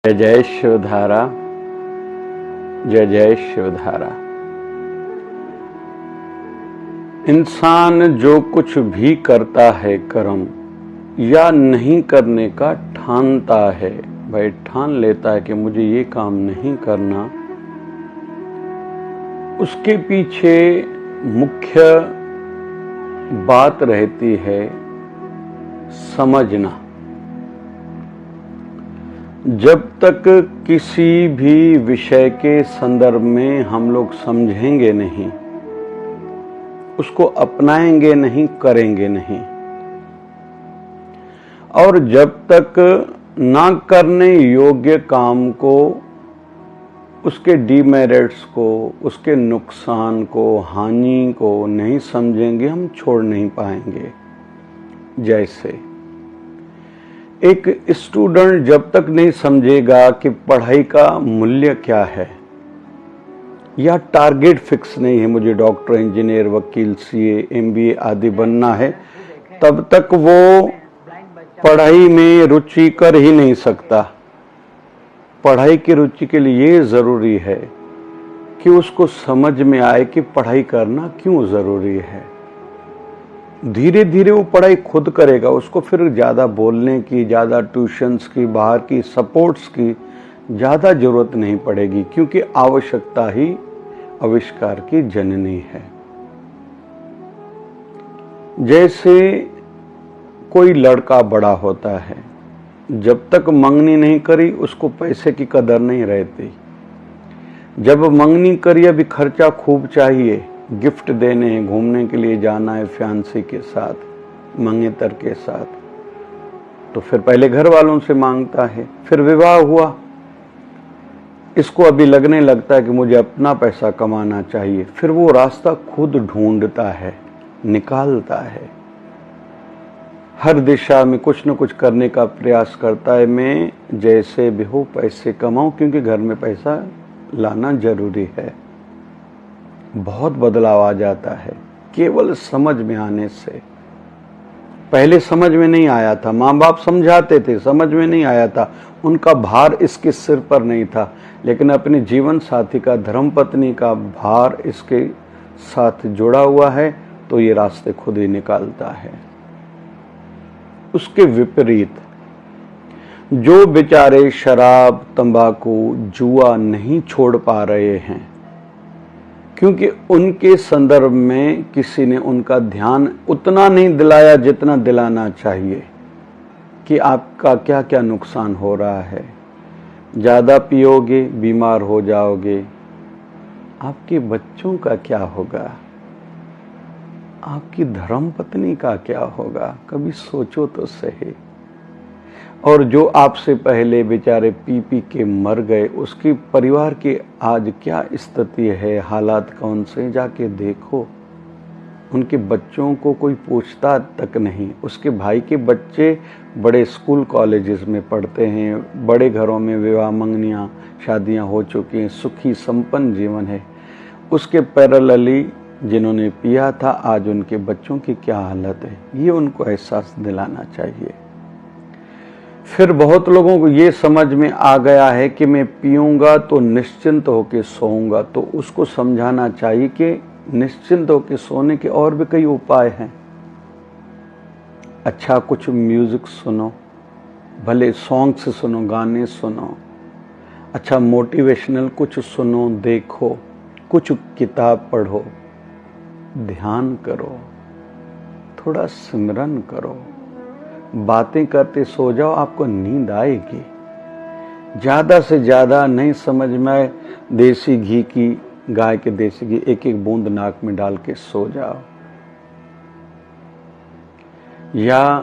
जय जय शिवधारा, जय जय शिवधारा। इंसान जो कुछ भी करता है कर्म या नहीं करने का ठानता है, भाई ठान लेता है कि मुझे ये काम नहीं करना, उसके पीछे मुख्य बात रहती है समझना। जब तक किसी भी विषय के संदर्भ में हम लोग समझेंगे नहीं, उसको अपनाएंगे नहीं, करेंगे नहीं, और जब तक ना करने योग्य काम को, उसके डीमेरिट्स को, उसके नुकसान को, हानि को नहीं समझेंगे, हम छोड़ नहीं पाएंगे। जैसे एक स्टूडेंट जब तक नहीं समझेगा कि पढ़ाई का मूल्य क्या है, या टारगेट फिक्स नहीं है मुझे डॉक्टर, इंजीनियर, वकील, सीए, एमबीए आदि बनना है, तब तक वो पढ़ाई में रुचि कर ही नहीं सकता। पढ़ाई की रुचि के लिए ये जरूरी है कि उसको समझ में आए कि पढ़ाई करना क्यों जरूरी है। धीरे धीरे वो पढ़ाई खुद करेगा, उसको फिर ज़्यादा बोलने की, ज़्यादा ट्यूशन्स की, बाहर की सपोर्ट्स की ज़्यादा ज़रूरत नहीं पड़ेगी, क्योंकि आवश्यकता ही आविष्कार की जननी है। जैसे कोई लड़का बड़ा होता है, जब तक मंगनी नहीं करी उसको पैसे की कदर नहीं रहती। जब मंगनी करी, अभी खर्चा खूब चाहिए, गिफ्ट देने हैं, घूमने के लिए जाना है फ्यांसी के साथ, मंगेतर के साथ, तो फिर पहले घर वालों से मांगता है, फिर विवाह हुआ, इसको अभी लगने लगता है कि मुझे अपना पैसा कमाना चाहिए, फिर वो रास्ता खुद ढूंढता है, निकालता है, हर दिशा में कुछ न कुछ करने का प्रयास करता है। मैं जैसे भी हो पैसे कमाऊं, क्योंकि घर में पैसा लाना जरूरी है। बहुत बदलाव आ जाता है केवल समझ में आने से। पहले समझ में नहीं आया था, माँ बाप समझाते थे, समझ में नहीं आया था, उनका भार इसके सिर पर नहीं था, लेकिन अपने जीवन साथी का, धर्मपत्नी का भार इसके साथ जुड़ा हुआ है, तो ये रास्ते खुद ही निकालता है। उसके विपरीत जो बेचारे शराब, तंबाकू, जुआ नहीं छोड़ पा रहे हैं, क्योंकि उनके संदर्भ में किसी ने उनका ध्यान उतना नहीं दिलाया जितना दिलाना चाहिए कि आपका क्या क्या नुकसान हो रहा है। ज़्यादा पियोगे बीमार हो जाओगे, आपके बच्चों का क्या होगा, आपकी धर्मपत्नी का क्या होगा, कभी सोचो तो सही। और जो आपसे पहले बेचारे पी पी के मर गए, उसके परिवार की आज क्या स्थिति है, हालात कौन से, जाके देखो। उनके बच्चों को कोई पूछता तक नहीं। उसके भाई के बच्चे बड़े स्कूल कॉलेजेस में पढ़ते हैं, बड़े घरों में विवाह मंगनियाँ, शादियाँ हो चुकी हैं, सुखी संपन्न जीवन है। उसके पैरेलली जिन्होंने पिया था, आज उनके बच्चों की क्या हालत है, ये उनको एहसास दिलाना चाहिए। फिर बहुत लोगों को ये समझ में आ गया है कि मैं पीऊंगा तो निश्चिंत होकर सोऊंगा, तो उसको समझाना चाहिए कि निश्चिंत होकर सोने के और भी कई उपाय हैं। अच्छा कुछ म्यूजिक सुनो, भले सॉन्ग्स सुनो, गाने सुनो, अच्छा मोटिवेशनल कुछ सुनो, देखो, कुछ किताब पढ़ो, ध्यान करो, थोड़ा सिमरन करो, बातें करते सो जाओ, आपको नींद आएगी। ज़्यादा से ज़्यादा नहीं समझ में, देसी घी की, गाय के देसी घी एक एक बूंद नाक में डाल के सो जाओ, या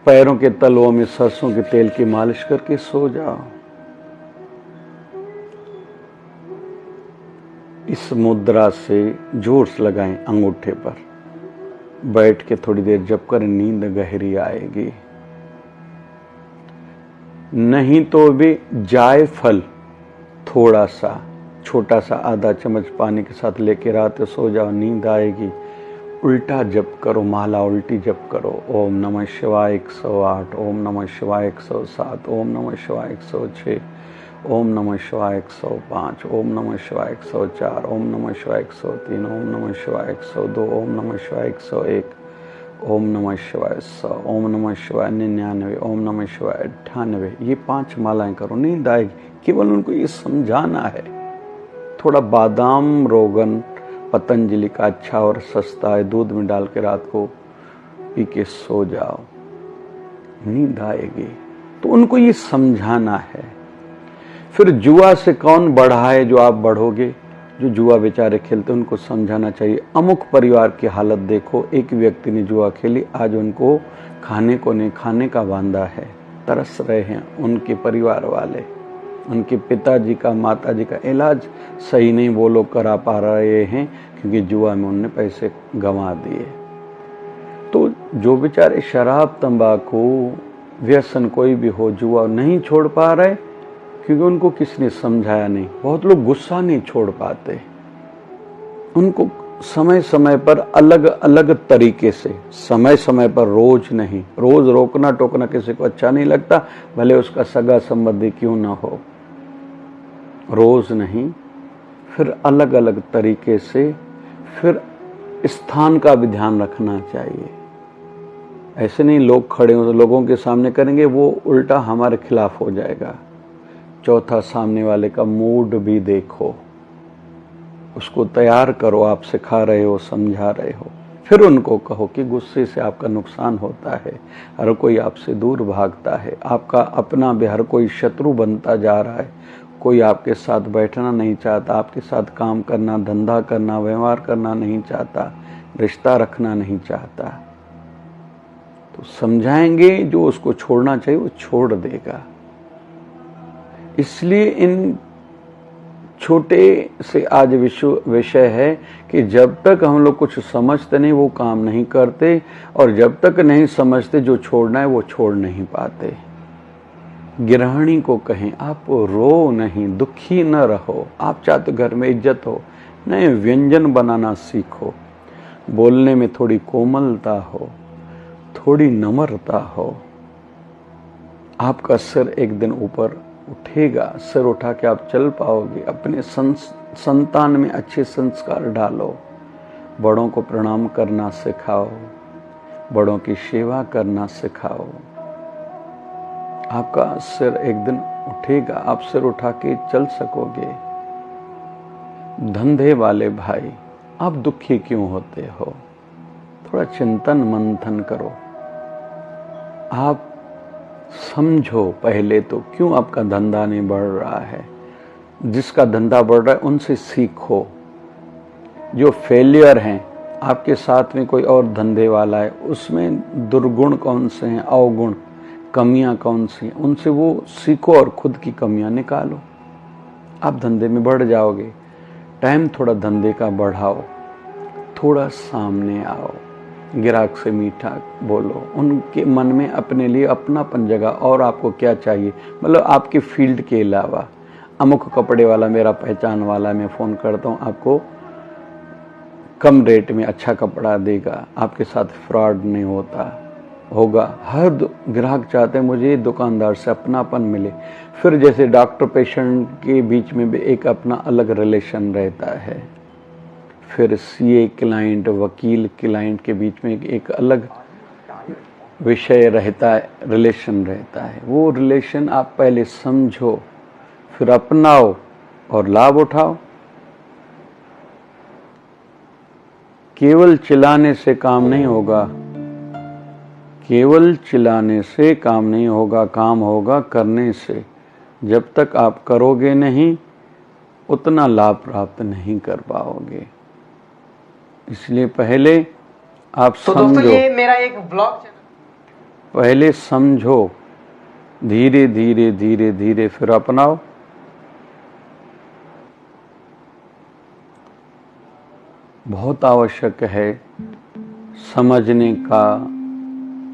पैरों के तलवों में सरसों के तेल की मालिश करके सो जाओ। इस मुद्रा से जोर से लगाएं अंगूठे पर, बैठ के थोड़ी देर जप कर, नींद गहरी आएगी। नहीं तो भी जायफल थोड़ा सा, छोटा सा, आधा चम्मच पानी के साथ लेके रात सो जाओ, नींद आएगी। उल्टा जप करो, माला उल्टी जप करो। ओम नमः शिवाय 108, ओम नमः शिवाय 107, ओम नमः शिवाय 106, ओम नमः शिवाय 105, ओम नमः शिवाय 104, ओम नमः शिवाय 103, ओम नमः शिवाय 102, ओम नमः शिवाय 101, ओम नमः शिवाय 100, ओम नमः शिवाय 99, ओम नमः शिवाय 98। ये 5 मालाएं करो, नींद आएगी। केवल उनको ये समझाना है। थोड़ा बादाम रोगन पतंजलि का अच्छा और सस्ता है, दूध में डाल के रात को पी के सो जाओ, नींद आएगी। तो उनको ये समझाना है। फिर जुआ से कौन बढ़ा है जो आप बढ़ोगे? जो जुआ बेचारे खेलते उनको समझाना चाहिए। अमुक परिवार की हालत देखो, एक व्यक्ति ने जुआ खेली, आज उनको खाने को नहीं खाने का वांदा है, तरस रहे हैं उनके परिवार वाले। उनके पिताजी का माताजी का इलाज सही नहीं वो लोग करा पा रहे हैं क्योंकि जुआ में उनने पैसे गंवा दिए। तो जो बेचारे शराब तंबाकू व्यसन कोई भी हो, जुआ नहीं छोड़ पा रहे क्योंकि उनको किसने समझाया नहीं। बहुत लोग गुस्सा नहीं छोड़ पाते। उनको समय समय पर अलग अलग तरीके से, समय समय पर, रोज नहीं। रोज रोकना टोकना किसी को अच्छा नहीं लगता, भले उसका सगा संबंधी क्यों ना हो। रोज नहीं, फिर अलग अलग तरीके से, फिर स्थान का भी ध्यान रखना चाहिए। ऐसे नहीं लोग खड़े हो तो लोगों के सामने करेंगे, वो उल्टा हमारे खिलाफ हो जाएगा। चौथा, सामने वाले का मूड भी देखो, उसको तैयार करो। आप सिखा रहे हो, समझा रहे हो, फिर उनको कहो कि गुस्से से आपका नुकसान होता है, हर कोई आपसे दूर भागता है, आपका अपना भी हर कोई शत्रु बनता जा रहा है। कोई आपके साथ बैठना नहीं चाहता, आपके साथ काम करना, धंधा करना, व्यवहार करना नहीं चाहता, रिश्ता रखना नहीं चाहता। तो समझाएंगे, जो उसको छोड़ना चाहिए वो छोड़ देगा। इसलिए इन छोटे से आज विषय है कि जब तक हम लोग कुछ समझते नहीं वो काम नहीं करते, और जब तक नहीं समझते जो छोड़ना है वो छोड़ नहीं पाते। गृहिणी को कहें, आप रो नहीं, दुखी न रहो। आप चाहते घर में इज्जत हो, नए व्यंजन बनाना सीखो, बोलने में थोड़ी कोमलता हो, थोड़ी नम्रता हो। आपका सिर एक दिन ऊपर उठेगा, सिर उठा के आप चल पाओगे। अपने संतान में अच्छे संस्कार डालो, बड़ों को प्रणाम करना सिखाओ, बड़ों की सेवा करना सिखाओ। आपका सिर एक दिन उठेगा, आप सिर उठा के चल सकोगे। धंधे वाले भाई, आप दुखी क्यों होते हो? थोड़ा चिंतन मंथन करो। आप समझो पहले तो क्यों आपका धंधा नहीं बढ़ रहा है। जिसका धंधा बढ़ रहा है उनसे सीखो। जो फेलियर हैं, आपके साथ में कोई और धंधे वाला है, उसमें दुर्गुण कौन से हैं, अवगुण, कमियां कौन सी हैं, उनसे वो सीखो और खुद की कमियां निकालो। आप धंधे में बढ़ जाओगे। टाइम थोड़ा धंधे का बढ़ाओ, थोड़ा सामने आओ, ग्राहक से मीठा बोलो, उनके मन में अपने लिए अपनापन जगह। और आपको क्या चाहिए, मतलब आपके फील्ड के अलावा, अमुक कपड़े वाला मेरा पहचान वाला, मैं फ़ोन करता हूँ, आपको कम रेट में अच्छा कपड़ा देगा, आपके साथ फ्रॉड नहीं होगा। हर ग्राहक चाहते हैं मुझे दुकानदार से अपनापन मिले। फिर जैसे डॉक्टर पेशेंट के बीच में भी एक अपना अलग रिलेशन रहता है, फिर सीए क्लाइंट, वकील क्लाइंट के बीच में एक अलग विषय रहता है, रिलेशन रहता है। वो रिलेशन आप पहले समझो, फिर अपनाओ और लाभ उठाओ। केवल चिल्लाने से काम नहीं होगा, केवल चिल्लाने से काम नहीं होगा, काम होगा करने से। जब तक आप करोगे नहीं, उतना लाभ प्राप्त नहीं कर पाओगे। इसलिए पहले आप समझो। दोस्तों, ये मेरा एक ब्लॉग चैनल, पहले समझो, धीरे धीरे धीरे धीरे फिर अपनाओ। बहुत आवश्यक है समझने का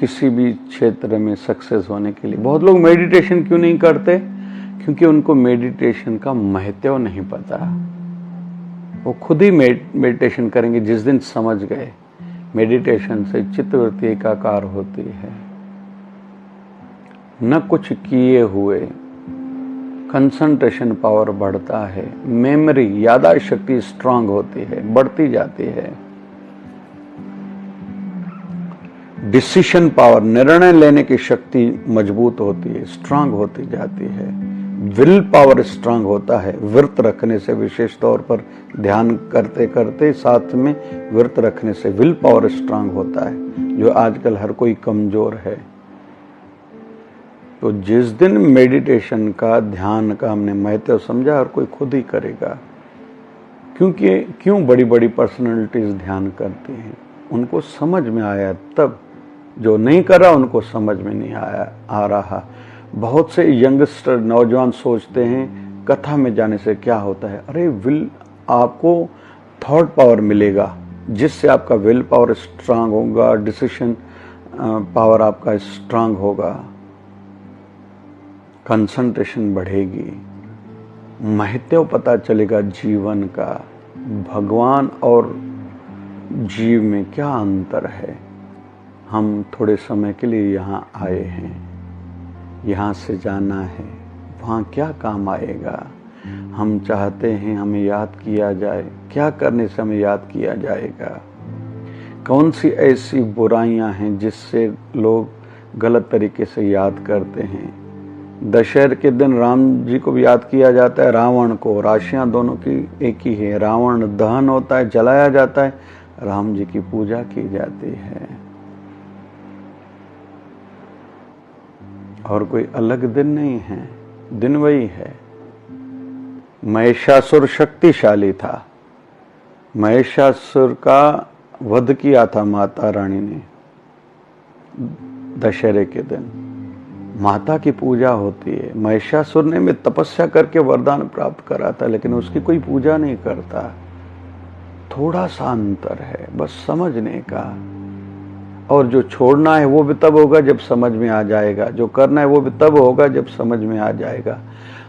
किसी भी क्षेत्र में सक्सेस होने के लिए। बहुत लोग मेडिटेशन क्यों नहीं करते? क्योंकि उनको मेडिटेशन का महत्व नहीं पता। वो खुद ही मेडिटेशन करेंगे जिस दिन समझ गए मेडिटेशन से चित्तवृत्ति एकाकार होती है। न कुछ किए हुए कंसंट्रेशन पावर बढ़ता है, मेमोरी याददाश्त शक्ति स्ट्रांग होती है, बढ़ती जाती है। डिसीजन पावर निर्णय लेने की शक्ति मजबूत होती है, स्ट्रांग होती जाती है। विल पावर स्ट्रांग होता है व्रत रखने से, विशेष तौर पर ध्यान करते करते साथ में व्रत रखने से विल पावर स्ट्रांग होता है, जो आजकल हर कोई कमजोर है। तो जिस दिन मेडिटेशन का, ध्यान का हमने महत्व समझा, हर कोई खुद ही करेगा। क्योंकि क्यों बड़ी बड़ी पर्सनालिटीज ध्यान करती हैं, उनको समझ में आया तब। जो नहीं कर रहा उनको समझ में नहीं आ रहा। बहुत से यंगस्टर नौजवान सोचते हैं कथा में जाने से क्या होता है। अरे विल, आपको थॉट पावर मिलेगा, जिससे आपका विल पावर स्ट्रांग होगा, डिसीजन पावर आपका स्ट्रांग होगा, कंसंट्रेशन बढ़ेगी, महत्व पता चलेगा जीवन का, भगवान और जीव में क्या अंतर है। हम थोड़े समय के लिए यहाँ आए हैं, यहाँ से जाना है, वहाँ क्या काम आएगा। हम चाहते हैं हमें याद किया जाए, क्या करने से हमें याद किया जाएगा। कौन सी ऐसी बुराइयां हैं जिससे लोग गलत तरीके से याद करते हैं। दशहरे के दिन राम जी को भी याद किया जाता है, रावण को। राशियां दोनों की एक ही है। रावण दहन होता है, जलाया जाता है, राम जी की पूजा की जाती है। और कोई अलग दिन नहीं है, दिन वही है। महिषासुर शक्तिशाली था, महिषासुर का वध किया था माता रानी ने दशहरे के दिन। माता की पूजा होती है। महिषासुर ने भी तपस्या करके वरदान प्राप्त करा था, लेकिन उसकी कोई पूजा नहीं करता। थोड़ा सा अंतर है बस समझने का। और जो छोड़ना है वो भी तब होगा जब समझ में आ जाएगा, जो करना है वो भी तब होगा जब समझ में आ जाएगा।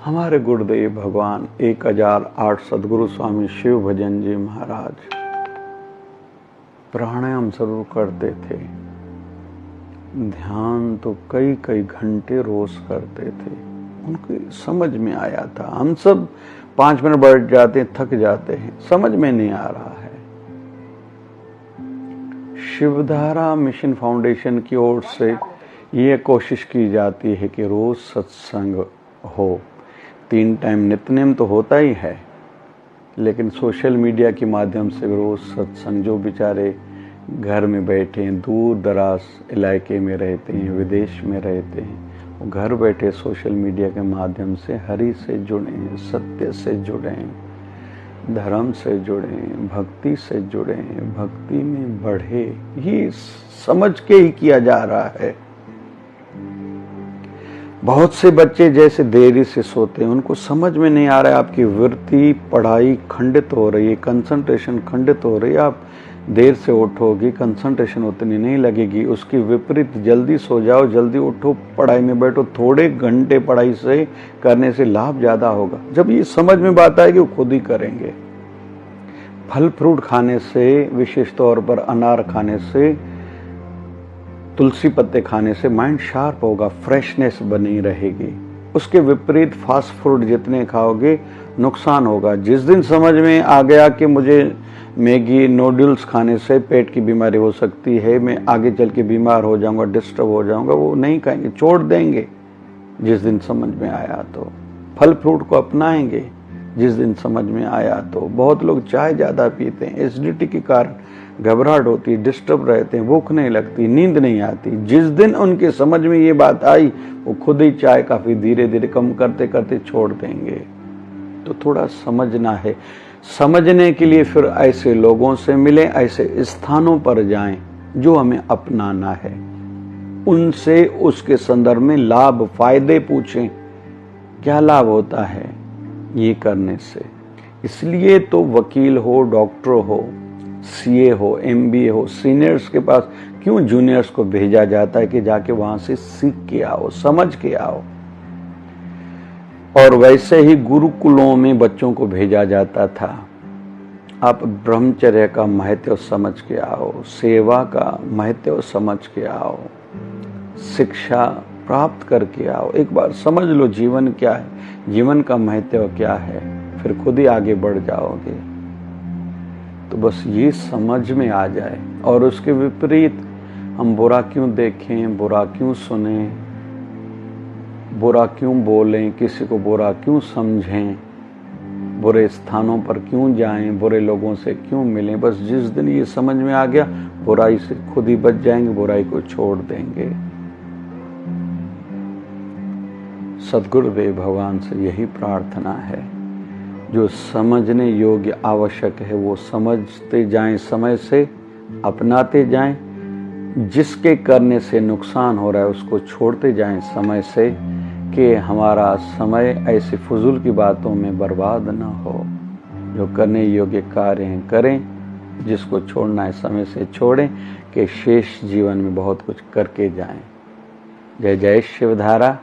हमारे गुरुदेव भगवान 1008 सदगुरु स्वामी शिव भजन जी महाराज प्राणायाम जरूर करते थे, ध्यान तो कई कई घंटे रोज करते थे। उनकी समझ में आया था। हम सब 5 मिनट बैठ जाते हैं, थक जाते हैं, समझ में नहीं आ रहा है। शिवधारा मिशन फाउंडेशन की ओर से ये कोशिश की जाती है कि रोज सत्संग हो। 3 टाइम नित्यनेम तो होता ही है, लेकिन सोशल मीडिया के माध्यम से रोज सत्संग, जो बेचारे घर में बैठे हैं, दूर दराज इलाके में रहते हैं, विदेश में रहते हैं, वो घर बैठे सोशल मीडिया के माध्यम से हरि से जुड़े हैं, सत्य से जुड़े हैं, धर्म से जुड़े, भक्ति से जुड़े, भक्ति में बढ़े। ये समझ के ही किया जा रहा है। बहुत से बच्चे जैसे देरी से सोते हैं, उनको समझ में नहीं आ रहा है। आपकी वृत्ति, पढ़ाई खंडित हो रही है, कंसंट्रेशन खंडित हो रही है। आप देर से उठोगी, कंसंट्रेशन उतनी नहीं लगेगी। उसकी विपरीत जल्दी सो जाओ, जल्दी उठो, पढ़ाई में बैठो। थोड़े घंटे पढ़ाई से करने से लाभ ज्यादा होगा। जब ये समझ में बात आएगी वो खुद ही करेंगे। फल फ्रूट खाने से, विशेष तौर पर अनार खाने से, तुलसी पत्ते खाने से माइंड शार्प होगा, फ्रेशनेस बनी रहेगी। उसके विपरीत फास्ट फूड जितने खाओगे नुकसान होगा। जिस दिन समझ में आ गया कि मुझे मैगी नूडल्स खाने से पेट की बीमारी हो सकती है, मैं आगे चल के बीमार हो जाऊंगा, डिस्टर्ब हो जाऊंगा, वो नहीं खाएंगे, छोड़ देंगे। जिस दिन समझ में आया तो फल फ्रूट को अपनाएंगे। जिस दिन समझ में आया तो बहुत लोग चाय ज़्यादा पीते हैं, एसिडिटी के कारण घबराहट होती है, डिस्टर्ब रहते हैं, भूख नहीं लगती, नींद नहीं आती। जिस दिन उनके समझ में ये बात आई, वो खुद ही चाय काफ़ी धीरे धीरे कम करते करते छोड़ देंगे। तो थोड़ा समझना है। समझने के लिए फिर ऐसे लोगों से मिलें, ऐसे स्थानों पर जाएं जो हमें अपनाना है। उनसे उसके संदर्भ में लाभ फायदे पूछें, क्या लाभ होता है ये करने से। इसलिए तो वकील हो, डॉक्टर हो, सीए हो, एमबीए हो, सीनियर्स के पास क्यों जूनियर्स को भेजा जाता है कि जाके वहां से सीख के आओ, समझ के आओ। और वैसे ही गुरुकुलों में बच्चों को भेजा जाता था। आप ब्रह्मचर्य का महत्व समझ के आओ, सेवा का महत्व समझ के आओ, शिक्षा प्राप्त करके आओ। एक बार समझ लो जीवन क्या है, जीवन का महत्व क्या है, फिर खुद ही आगे बढ़ जाओगे। तो बस ये समझ में आ जाए। और उसके विपरीत हम बुरा क्यों देखें, बुरा क्यों सुने, बुरा क्यों बोलें, किसी को बुरा क्यों समझें, बुरे स्थानों पर क्यों जाएं, बुरे लोगों से क्यों मिलें। बस जिस दिन ये समझ में आ गया, बुराई से खुद ही बच जाएंगे, बुराई को छोड़ देंगे। सद्गुरुदेव भगवान से यही प्रार्थना है, जो समझने योग्य आवश्यक है वो समझते जाएं, समय से अपनाते जाएं, जिसके करने से नुकसान हो रहा है उसको छोड़ते जाएं समय से, कि हमारा समय ऐसी फजूल की बातों में बर्बाद ना हो। जो करने योग्य कार्य हैं करें, जिसको छोड़ना है समय से छोड़ें, कि शेष जीवन में बहुत कुछ करके जाएं। जय जय शिवधारा।